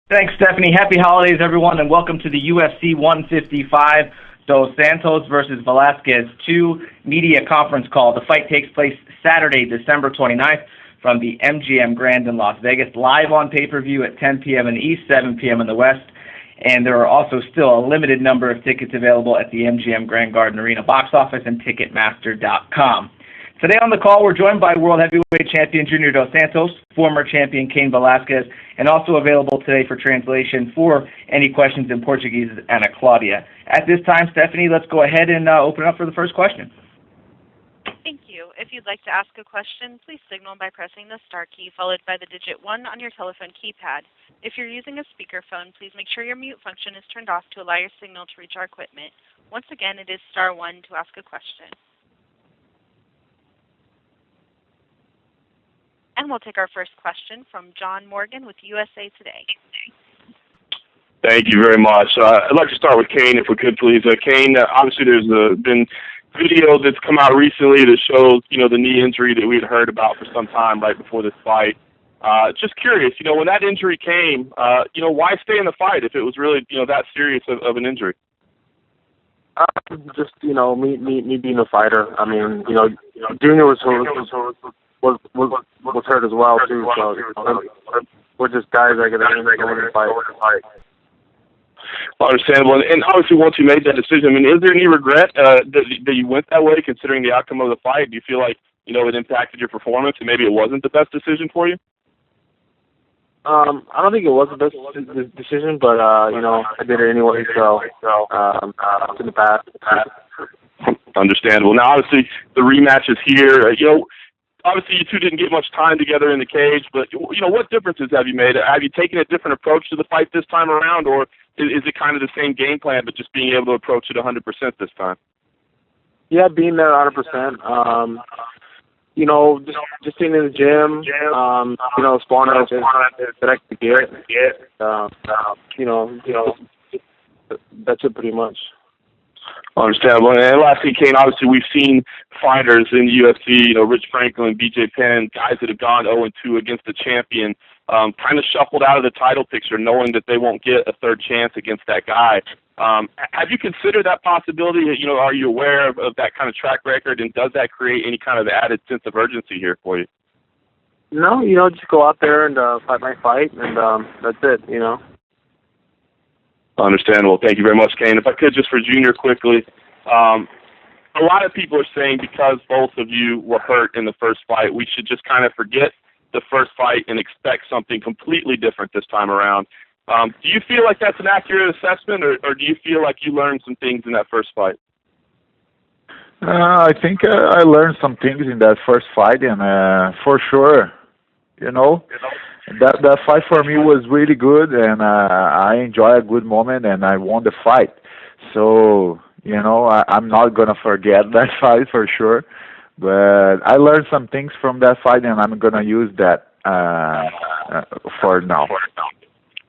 Thanks, Stephanie. Happy holidays, everyone, and welcome to the UFC 155 Dos Santos versus Velasquez 2 media conference call. The fight takes place Saturday, December 29th from the MGM Grand in Las Vegas, live on pay-per-view at 10 p.m. in the East, 7 p.m. in the West. And there are also still a limited number of tickets available at the MGM Grand Garden Arena box office and Ticketmaster.com. Today on the call, we're joined by World Heavyweight Champion Junior Dos Santos, former champion Cain Velasquez, and also available today for translation for any questions in Portuguese, Ana Claudia. At this time, Stephanie, let's go ahead and open up for the first question. Thank you. If you'd like to ask a question, please signal by pressing the star key followed by the digit 1 on your telephone keypad. If you're using a speakerphone, please make sure your mute function is turned off to allow your signal to reach our equipment. Once again, it is star 1 to ask a question. And we'll take our first question from John Morgan with USA Today. Thank you very much. I'd like to start with Cain, if we could, please. Cain, obviously there's been video that's come out recently that shows, the knee injury that we had heard about for some time right before this fight. Just curious, when that injury came, why stay in the fight if it was really, that serious of an injury? Me being a fighter. I mean, Junior was hurt as well too. So we're just guys that get in the fight. Understandable. And obviously, once you made that decision, I mean, is there any regret that you went that way, considering the outcome of the fight? Do you feel like it impacted your performance and maybe it wasn't the best decision for you? I don't think it was the best decision, but I did it anyway. So it's in the past. Understandable. Now, obviously, the rematch is here. Obviously, you two didn't get much time together in the cage, but, what differences have you made? Have you taken a different approach to the fight this time around, or is it kind of the same game plan, but just being able to approach it 100% this time? Yeah, being there 100%. Just being in the gym, sparring that I could get. That's it pretty much. Understandable. And lastly, Cain, obviously we've seen fighters in the UFC, Rich Franklin, BJ Penn, guys that have gone 0-2 against the champion, kind of shuffled out of the title picture, knowing that they won't get a third chance against that guy. Have you considered that possibility? Are you aware of that kind of track record, and does that create any kind of added sense of urgency here for you? No, just go out there and fight my fight, and that's it, Understandable. Thank you very much, Cain. If I could, just for Junior quickly, a lot of people are saying because both of you were hurt in the first fight, we should just kind of forget the first fight and expect something completely different this time around. Do you feel like that's an accurate assessment, or do you feel like you learned some things in that first fight? I think I learned some things in that first fight, and for sure, that fight for me was really good, and I enjoyed a good moment, and I won the fight. So, I'm not going to forget that fight for sure. But I learned some things from that fight, and I'm going to use that for now.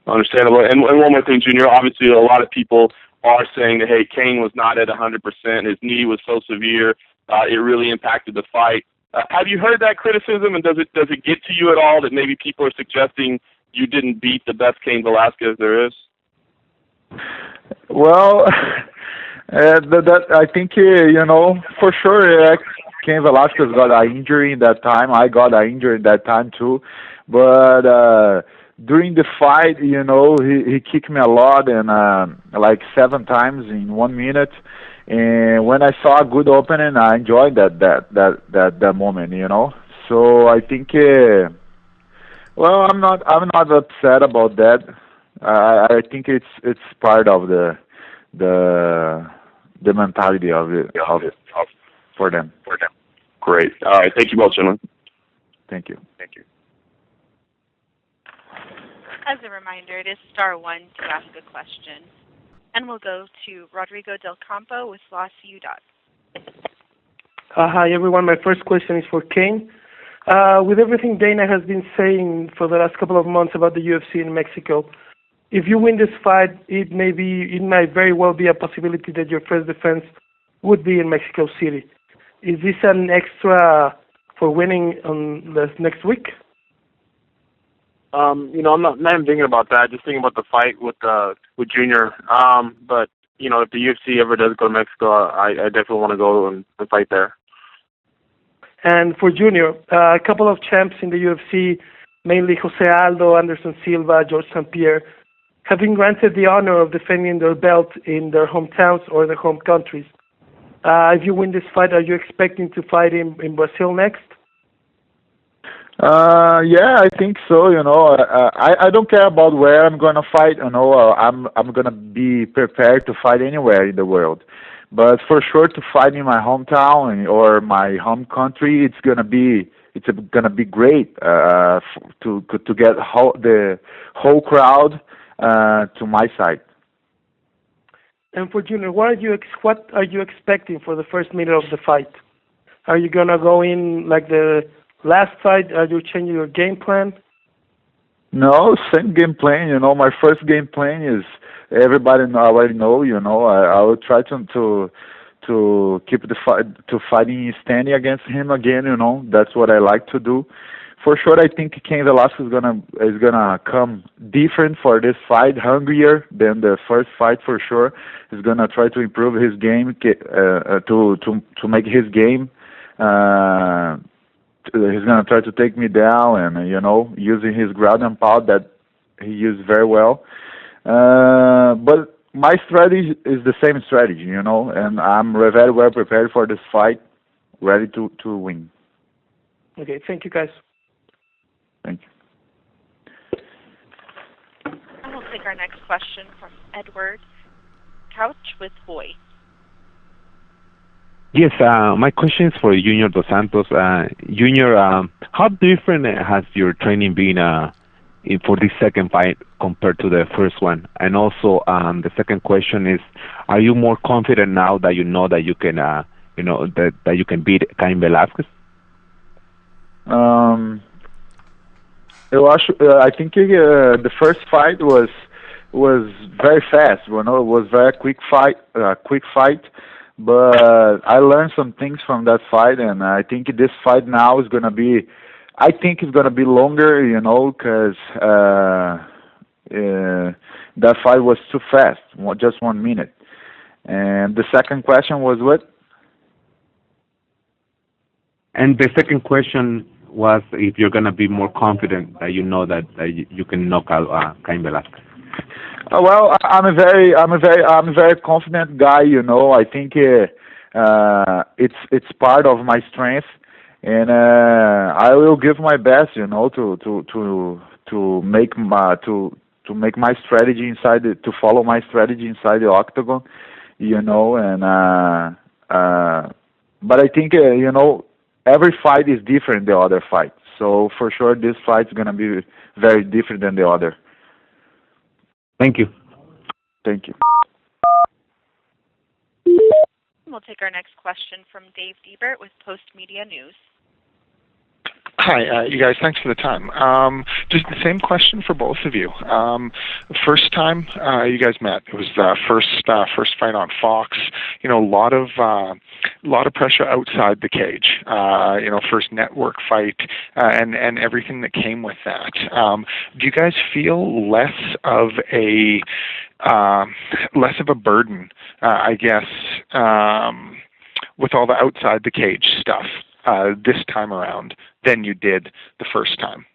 Understandable. And one more thing, Junior. Obviously, a lot of people are saying that, hey, Cain was not at 100%. His knee was so severe, it really impacted the fight. Have you heard that criticism, and does it get to you at all that maybe people are suggesting you didn't beat the best Cain Velasquez there is? Well, I think, for sure, Cain Velasquez got an injury in that time. I got an injury in that time too. But during the fight, he kicked me a lot, and like 7 times in 1 minute. And when I saw a good opening, I enjoyed that moment, So I think, I'm not upset about that. I think it's part of the mentality of it for them. Great. All right. Thank you both, gentlemen. Thank you. As a reminder, it is star 1 to ask a question. And we'll go to Rodrigo Del Campo with La Ciudad. Hi, everyone. My first question is for Cain. With everything Dana has been saying for the last couple of months about the UFC in Mexico, if you win this fight, it might very well be a possibility that your first defense would be in Mexico City. Is this an extra for winning on the next week? I'm not even thinking about that. Just thinking about the fight with Junior. But if the UFC ever does go to Mexico, I definitely want to go and fight there. And for Junior, a couple of champs in the UFC, mainly Jose Aldo, Anderson Silva, George St. Pierre, have been granted the honor of defending their belt in their hometowns or their home countries. If you win this fight, are you expecting to fight in Brazil next? Yeah, I think so. I don't care about where I'm gonna fight. I'm gonna be prepared to fight anywhere in the world. But for sure, to fight in my hometown or my home country, it's gonna be great to get the whole crowd to my side. And for Junior, what are you expecting for the first minute of the fight? Are you gonna go in like the last fight? Are you changing your game plan? No, same game plan. My first game plan is everybody already know. I will try to keep the fight, to fighting standing against him again. That's what I like to do. For sure, I think Cain Velasquez is gonna come different for this fight, hungrier than the first fight for sure. He's gonna try to improve his game, to make his game. He's gonna try to take me down, and using his ground and pound that he used very well. But my strategy is the same strategy, and I'm very well prepared for this fight, ready to win. Okay, thank you, guys. Thank you. And we'll take our next question from Edward Couch with Boy. Yes, my question is for Junior Dos Santos. Junior, how different has your training been for this second fight compared to the first one? And also, the second question is, are you more confident now that you know that you can, that you can beat Cain Velasquez? I think the first fight was very fast. It was very quick fight. But I learned some things from that fight, and I think this fight now is gonna be. I think it's gonna be longer, because that fight was too fast, just 1 minute. And the second question was what? And the second question was if you're gonna be more confident that that you can knock out Cain Velasquez. Well, I'm a very confident guy. I think it's part of my strength, and I will give my best. To make my strategy to follow my strategy inside the octagon. But I think every fight is different than the other fight. So for sure, this fight's gonna be very different than the other. Thank you. Thank you. We'll take our next question from Dave Diebert with Post Media News. Hi, you guys. Thanks for the time. Just the same question for both of you. First time you guys met, it was the first fight on Fox. A lot of pressure outside the cage. First network fight and everything that came with that. Do you guys feel less of a burden, I guess, with all the outside the cage stuff this time around than you did the first time?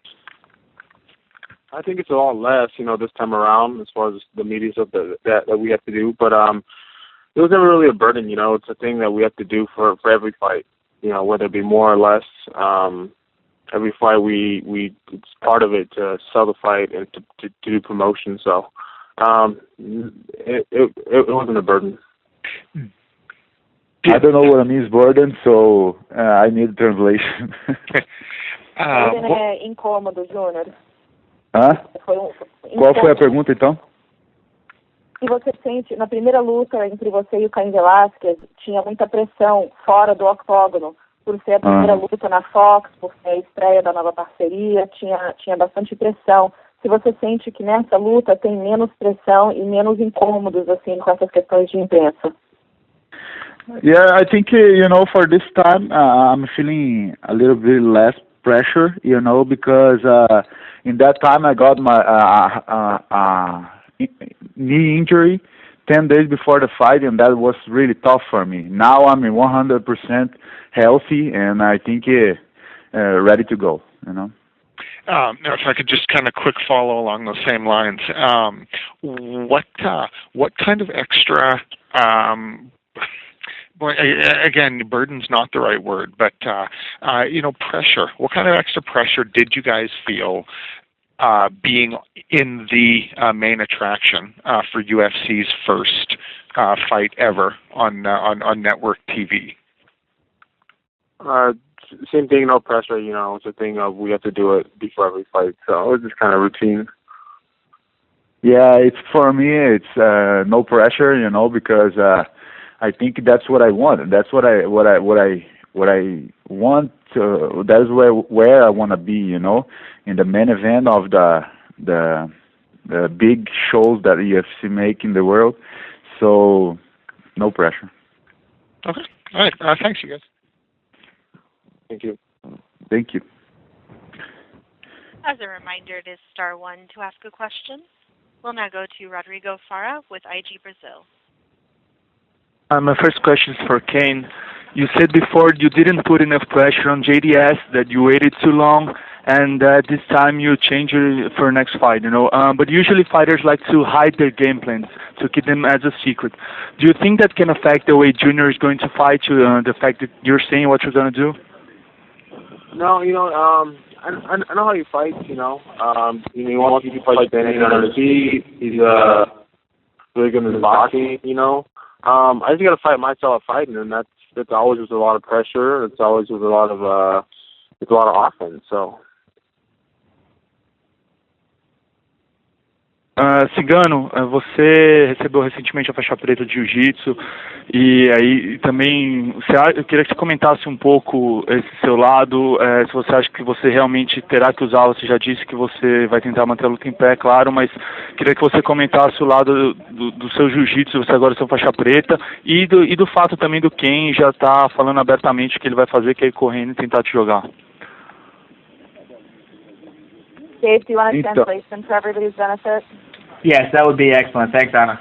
I think it's a lot less, this time around as far as the media stuff that we have to do. But it was never really a burden, It's a thing that we have to do for every fight, whether it be more or less. Every fight it's part of it to sell the fight and to do promotion. So it wasn't a burden. I don't know what it means burden, so I need translation. É incômodo, Júnior. Qual foi a pergunta, então? E você sente, na primeira luta entre você e o Cain Velasquez, tinha muita pressão fora do octógono, por ser a primeira luta na Fox, por ser a estreia da nova parceria, tinha bastante pressão. Se você sente que nessa luta tem menos pressão e menos incômodos, assim, com essas questões de imprensa? Yeah, I think, for this time, I'm feeling a little bit less pressure, because in that time I got my knee injury 10 days before the fight, and that was really tough for me. Now I'm 100% healthy, and I think ready to go. Now, if I could just kind of quick follow along those same lines, what kind of extra, again, burden's not the right word, but pressure. What kind of extra pressure did you guys feel being in the main attraction for UFC's first fight ever on network TV? Same thing, no pressure. It's a thing of we have to do it before every fight, so it's just kind of routine. Yeah, for me. It's no pressure, because I think that's what I want. That's what I want. That's where I want to be. In the main event of the big shows that UFC make in the world. So, no pressure. Okay. All right. Thanks, you guys. Thank you. Thank you. As a reminder, it is star one to ask a question. We'll now go to Rodrigo Fara with IG Brazil. My first question is for Cain. You said before you didn't put enough pressure on JDS, that you waited too long, and this time you changed it for next fight, But usually fighters like to hide their game plans, to keep them as a secret. Do you think that can affect the way Junior is going to fight you, the fact that you're saying what you're going to do? No, I know how he fights, He wants to fight Daniel Cormier. He's really good in boxing, I just got to fight my style of fighting, and that's always with a lot of pressure. It's always with a lot of offense. So. Cigano, você recebeu recentemente a faixa preta de Jiu-Jitsu e aí também eu queria que você comentasse um pouco esse seu lado, se você acha que você realmente terá que usar, você já disse que você vai tentar manter a luta em pé, claro, mas queria que você comentasse o lado do seu Jiu-Jitsu, você agora é seu faixa preta, e do fato também do Cain já tá falando abertamente o que ele vai fazer, que é ir correndo e tentar te jogar. Dave, do you want a translation for everybody's benefit? Yes, that would be excellent. Thanks, Anna.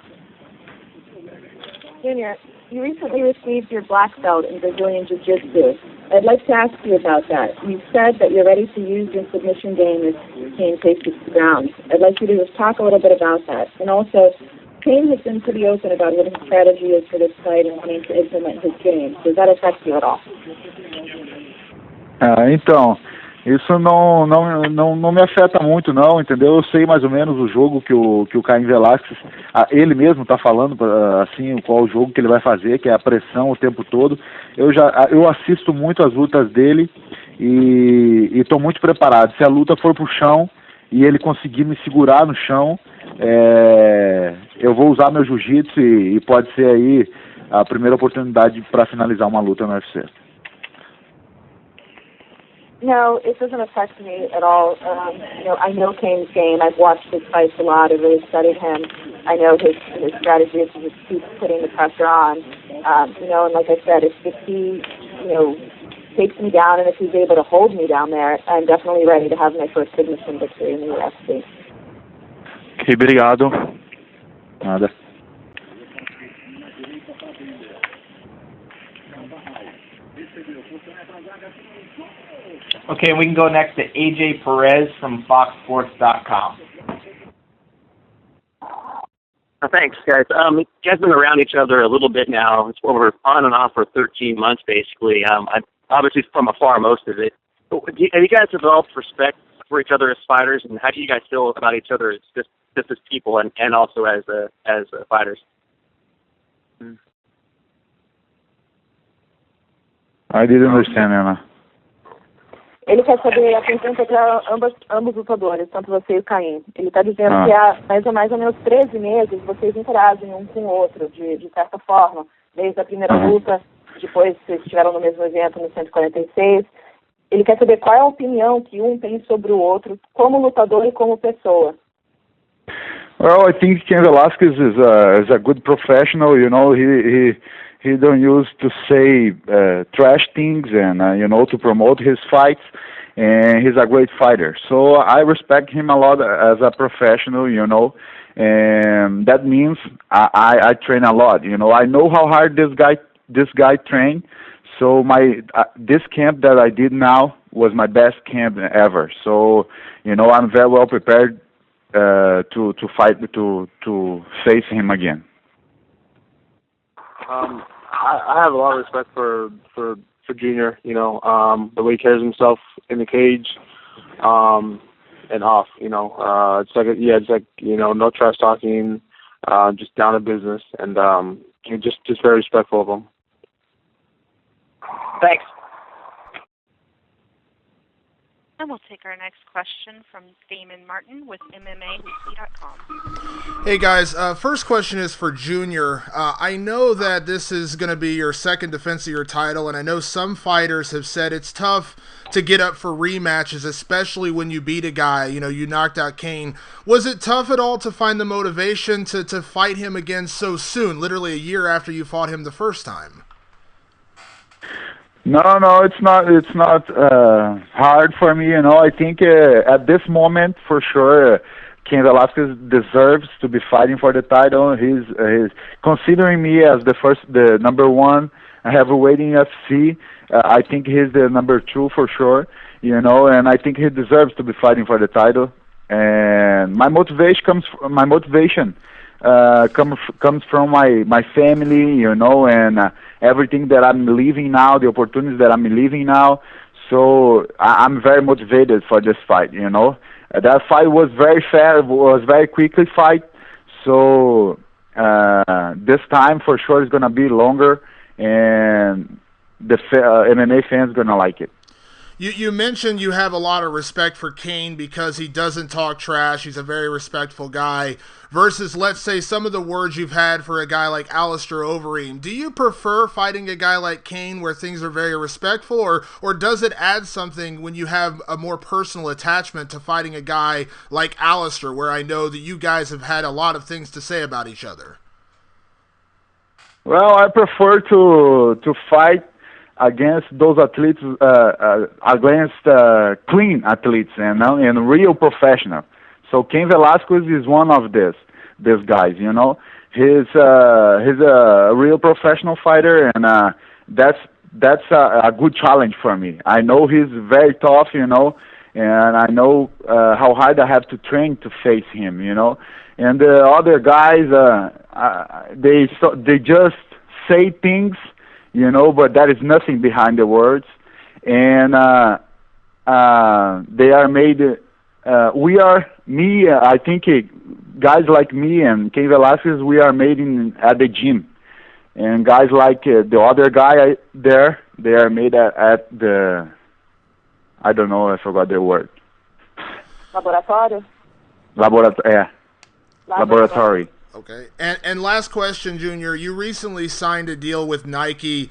Junior, you recently received your black belt in Brazilian Jiu-Jitsu. I'd like to ask you about that. You said that you're ready to use your submission game as Cain faces the ground. I'd like you to just talk a little bit about that. And also, Cain has been pretty open about what his strategy is for this fight and wanting to implement his game. Does that affect you at all? Então, isso não me afeta muito, não, entendeu? Eu sei mais ou menos o jogo que o Cain Velasquez, ele mesmo está falando, assim, qual o jogo que ele vai fazer, que é a pressão o tempo todo. Eu assisto muito as lutas dele e estou muito preparado. Se a luta for pro chão e ele conseguir me segurar no chão, eu vou usar meu jiu-jitsu e pode ser aí a primeira oportunidade para finalizar uma luta no UFC. No, it doesn't affect me at all. I know Cain's game. I've watched his fights a lot. I've really studied him. I know his strategy is to just keep putting the pressure on. And like I said, if he, takes me down and if he's able to hold me down there, I'm definitely ready to have my first submission victory in the UFC. Ok, obrigado. Nada. Okay, we can go next to AJ Perez from FoxSports.com. Thanks, guys. You guys have been around each other a little bit now. It's over on and off for 13 months, basically. I'm obviously from afar most of it. Have you guys developed respect for each other as fighters, and how do you guys feel about each other just as people and also as fighters? I didn't understand, Anna. Ele quer saber a pergunta para ambos lutadores, tanto você e o Cain. Ele está dizendo que há mais ou menos 13 meses vocês interagem um com o outro, de certa forma. Desde a primeira luta, depois vocês estiveram no mesmo evento no 146. Ele quer saber qual é a opinião que um tem sobre o outro, como lutador e como pessoa. Well, I think Cain Velasquez is a good professional. He don't use to say trash things and to promote his fights. and he's a great fighter. So I respect him a lot as a professional, and that means I train a lot. I know how hard this guy trained. So this camp that I did now was my best camp ever. So I'm very well prepared to fight to face him again. I have a lot of respect for Junior. The way he carries himself in the cage, and off. It's like no trash talking, just down to business, and just very respectful of him. Thanks. And we'll take our next question from Damon Martin with MMAWeekly.com. Hey guys, first question is for Junior. I know that this is going to be your second defense of your title, and I know some fighters have said it's tough to get up for rematches, especially when you beat a guy. You knocked out Cain. Was it tough at all to find the motivation to fight him again so soon, literally a year after you fought him the first time? No, it's not. It's not hard for me. I think at this moment, for sure, Cain Velasquez deserves to be fighting for the title. He's considering me as the number one heavyweight in UFC. I think he's the number 2 for sure. And I think he deserves to be fighting for the title. And my motivation comes from my family, and everything that I'm living now, the opportunities that I'm living now. So I'm very motivated for this fight. That fight was very fair, was very quickly fight. So this time for sure is gonna be longer, and the MMA fans gonna like it. You mentioned you have a lot of respect for Cain because he doesn't talk trash. He's a very respectful guy. Versus, let's say, some of the words you've had for a guy like Alistair Overeem. Do you prefer fighting a guy like Cain where things are very respectful, or does it add something when you have a more personal attachment to fighting a guy like Alistair, where I know that you guys have had a lot of things to say about each other? Well, I prefer to fight against those athletes, against clean athletes and real professional. So Cain Velasquez is one of these guys. He's a real professional fighter, and that's a good challenge for me. I know he's very tough, and I know how hard I have to train to face him, And the other guys, they just say things, but there is nothing behind the words, and they are made. I think guys like me and Cain Velasquez, we are made at the gym, and guys like the other guy there, they are made at the. I don't know. I forgot the word. Laboratório. Laboratory. Okay. And last question, Junior. You recently signed a deal with Nike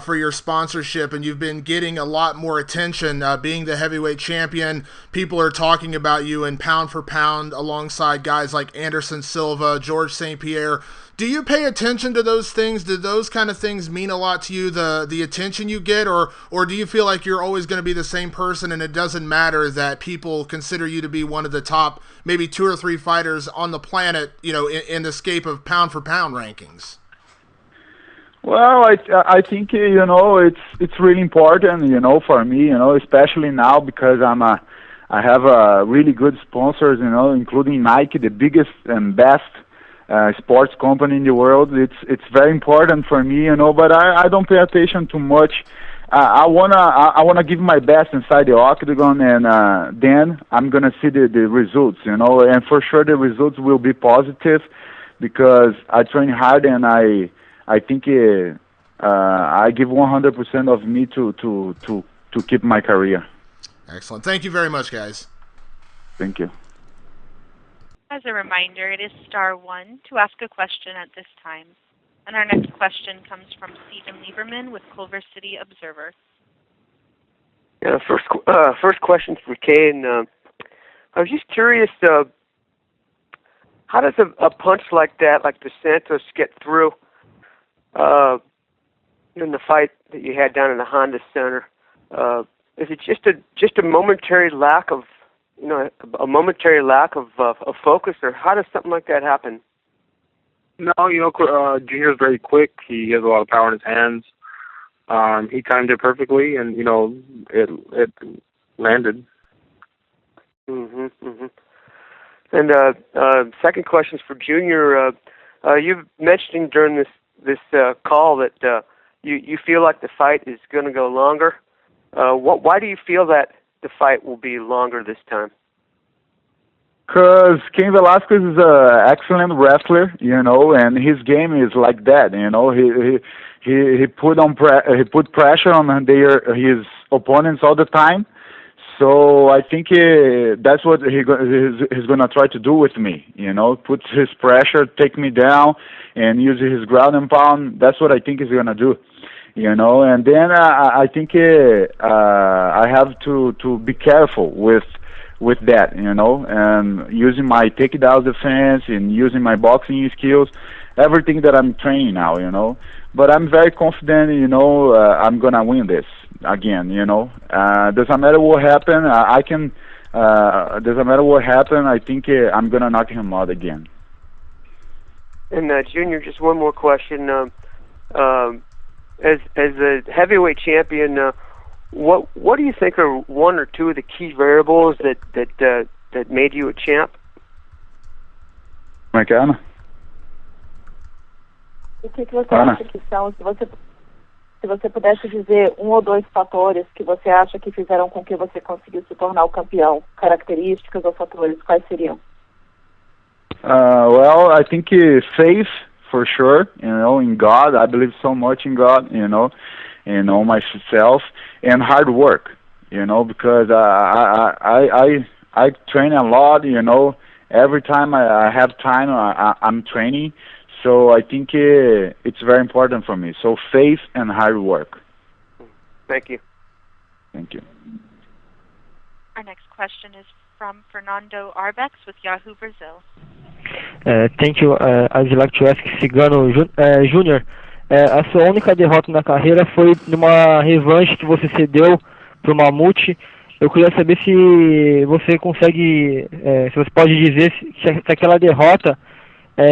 for your sponsorship, and you've been getting a lot more attention being the heavyweight champion. People are talking about you in pound for pound alongside guys like Anderson Silva, George St. Pierre. Do you pay attention to those things? Do those kind of things mean a lot to you, the attention you get, or do you feel like you're always going to be the same person and it doesn't matter that people consider you to be one of the top maybe 2 or 3 fighters on the planet, in the scape of pound for pound rankings? Well, I think it's really important for me, especially now because I have really good sponsors, including Nike, the biggest and best sports company in the world. It's very important for me, but I don't pay attention too much. I wanna give my best inside the octagon, and then I'm gonna see the results, and for sure the results will be positive because I train hard, and I think I give 100% of me to keep my career. Excellent. Thank you very much, guys. Thank you. As a reminder, it is *1 to ask a question at this time. And our next question comes from Stephen Lieberman with Culver City Observer. Yeah, first question for Cain. I was just curious, how does a punch like that, like Dos Santos, get through in the fight that you had down in the Honda Center? is it just a momentary lack of, a momentary lack of focus, or how does something like that happen? No, Junior's very quick. He has a lot of power in his hands. He timed it perfectly, and it landed. Mhm. Mhm. And second question is for Junior. You've mentioned during this call that you feel like the fight is going to go longer. Why do you feel that the fight will be longer this time? Because Cain Velasquez is an excellent wrestler, and his game is like that. He put pressure on his opponents all the time. So I think that's what he's gonna try to do with me. Put his pressure, take me down, and use his ground and pound. That's what I think he's gonna do. And then I think I have to be careful with that, and using my takedown defense and using my boxing skills, everything that I'm training now, But I'm very confident, I'm gonna win this again, Doesn't matter what happen, doesn't matter what happen, I think I'm gonna knock him out again. And Junior, just one more question. As a heavyweight champion, what do you think are one or two of the key variables that made you a champ? Como é que é, Ana? O que você acha que são, se você pudesse dizer um ou dois fatores que você acha que fizeram com que você conseguiu se tornar o campeão, características ou fatores, quais seriam? Well, I think faith, for sure, in God. I believe so much in God, and on myself, and hard work, because I train a lot, every time I have time, I'm training, so I think it's very important for me. So faith and hard work. Thank you. Thank you. Our next question is from Fernando Arbex with Yahoo Brazil. Thank you. I'd like to ask Cigano Júnior, a sua única derrota na carreira foi numa revanche que você cedeu para o Mamute. Eu queria saber se você consegue, se você pode dizer se aquela derrota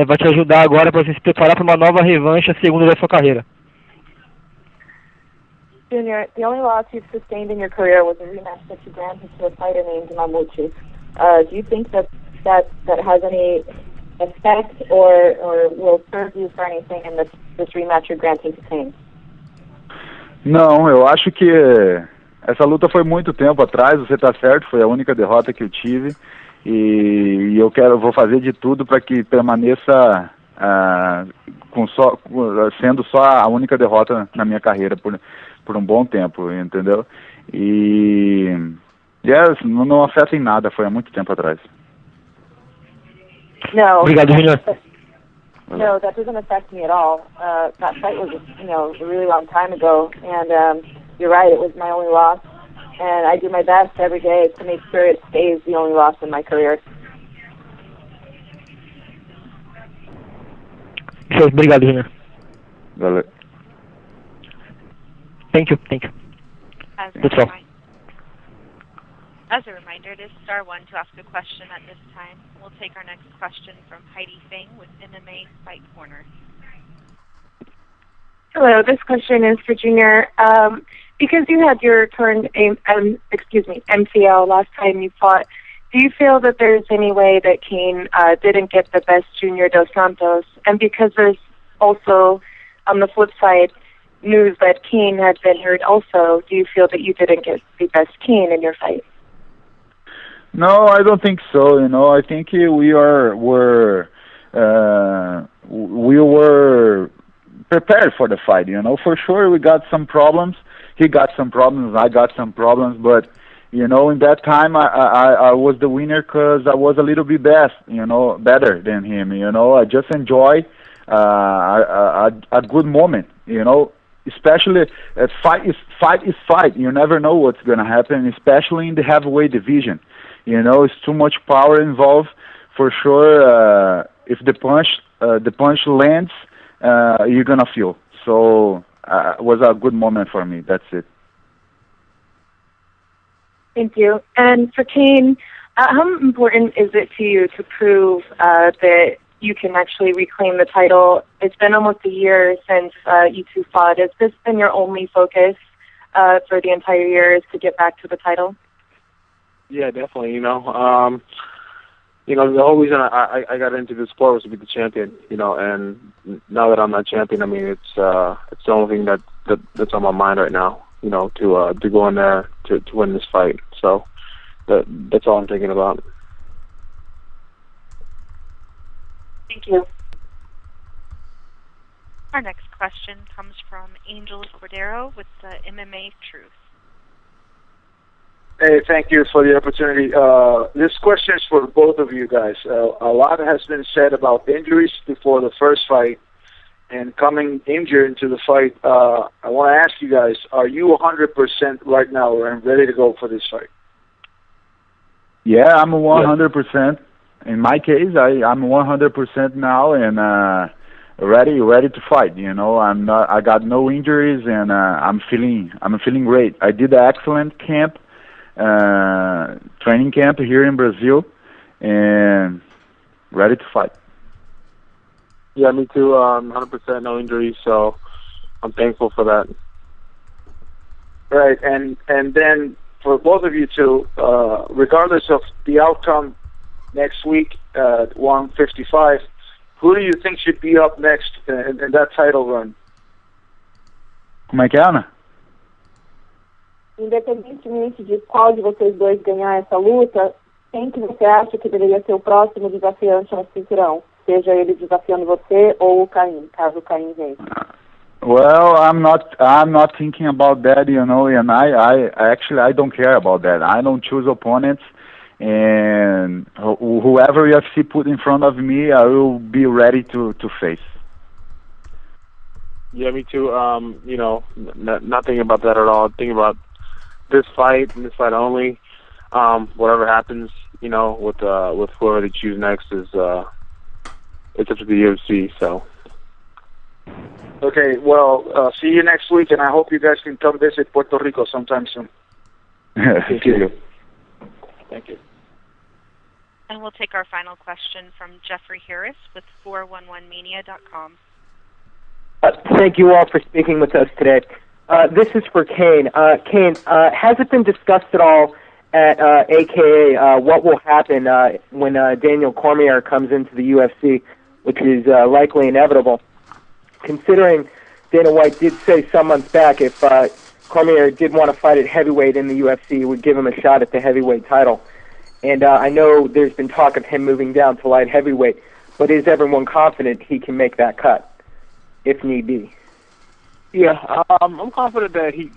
vai te ajudar agora para você se preparar para uma nova revanche, a segunda da sua carreira. Junior, the only loss you've sustained in your career was a rematch that you granted to a fighter named Mamute. Do you think that has any effect or will serve you for anything in this rematch you're granting to Cain? Não, eu acho que essa luta foi muito tempo atrás, você está certo, foi a única derrota que eu tive e vou fazer de tudo para que permaneça sendo só a única derrota na minha carreira por um bom tempo, entendeu? E não afeta em nada, foi há muito tempo atrás. No. Obrigado, Junior. No, that doesn't affect me at all. That fight was, a really long time ago, and you're right, it was my only loss, and I do my best every day to make sure it stays the only loss in my career. Obrigado, Junior. Valeu. Thank you. That's all. As a reminder, it is star one to ask a question at this time. We'll take our next question from Heidi Fang with MMA Fight Corner. Hello, this question is for Junior. Because you had your turn, MCL last time you fought, do you feel that there's any way that Cain didn't get the best Junior Dos Santos? And because there's also, on the flip side, news that Cain had been hurt also, do you feel that you didn't get the best Cain in your fight? No, I don't think so. I think we were prepared for the fight. For sure we got some problems. He got some problems. I got some problems. But in that time I was the winner because I was a little bit better than him. I just enjoy a good moment. Especially fight is fight. You never know what's gonna happen, especially in the heavyweight division. It's too much power involved. For sure, if the punch lands, you're gonna feel. So it was a good moment for me. That's it. Thank you. And for Cain, how important is it to you to prove that you can actually reclaim the title? It's been almost a year since you two fought. Has this been your only focus for the entire year, is to get back to the title? Yeah, definitely. The whole reason I got into this sport was to be the champion. And now that I'm not champion, I mean, it's the only thing that's on my mind right now. To go in there to win this fight. So that's all I'm thinking about. Thank you. Our next question comes from Angel Cordero with the MMA Truth. Hey, thank you for the opportunity. This question is for both of you guys. A lot has been said about injuries before the first fight, and coming injured into the fight. I want to ask you guys, are you 100% right now and ready to go for this fight? Yeah, I'm 100%. In my case, I'm 100% now and ready to fight. I got no injuries and I'm feeling great. I did an excellent camp. Training camp here in Brazil, and ready to fight. Yeah, me too. 100% no injuries, so I'm thankful for that. Right, and then for both of you two, regardless of the outcome next week at 155, who do you think should be up next in that title run? Como é que é, Ana? Independentemente de qual de vocês dois ganhar essa luta, quem que você acha que deveria ser o próximo desafiante no cinturão? Seja ele desafiando você ou o Cain, caso o Cain vença. Well, I'm not thinking about that, and I don't care about that. I don't choose opponents, and whoever UFC put in front of me, I will be ready to face. Yeah, me too. Not thinking about that at all. Thinking about this fight and this fight only. Whatever happens, with whoever they choose next is it's up to the UFC. So. Okay, well, see you next week, and I hope you guys can come visit Puerto Rico sometime soon. Thank you. Thank you. And we'll take our final question from Jeffrey Harris with 411mania.com. Thank you all for speaking with us today. This is for Cain. Cain, has it been discussed at all at AKA what will happen when Daniel Cormier comes into the UFC, which is likely inevitable? Considering Dana White did say some months back if Cormier did want to fight at heavyweight in the UFC, he would give him a shot at the heavyweight title. And I know there's been talk of him moving down to light heavyweight, but is everyone confident he can make that cut, if need be? Yeah, I'm confident that he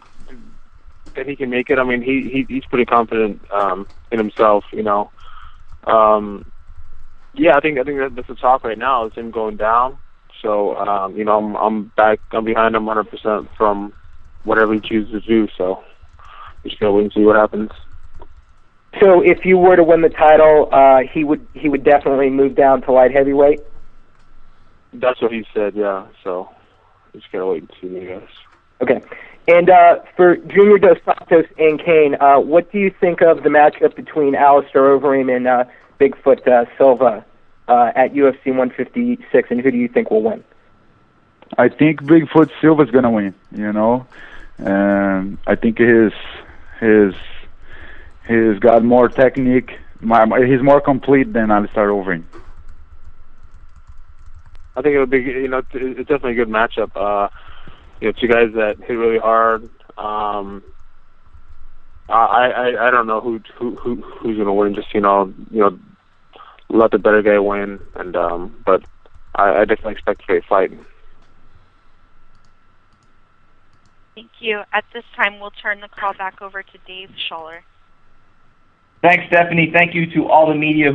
can make it. I mean, he's pretty confident in himself, Yeah, I think that's the talk right now is him going down. So, I'm behind him 100% from whatever he chooses to do. So, we just gotta wait and see what happens. So, if you were to win the title, he would definitely move down to light heavyweight. That's what he said. Yeah. So, we just gotta wait and see, I guess. Okay. And for Junior Dos Santos and Cain, what do you think of the matchup between Alistair Overeem and Bigfoot Silva at UFC 156, and who do you think will win? I think Bigfoot Silva's gonna win. I think he's got more technique. He's more complete than Alistair Overeem. I think it'll be, it's definitely a good matchup. Two guys that hit really hard. I don't know who's gonna win. Just let the better guy win, and but I definitely expect a great fight. Thank you. At this time, we'll turn the call back over to Dave Schaller. Thanks, Stephanie. Thank you to all the media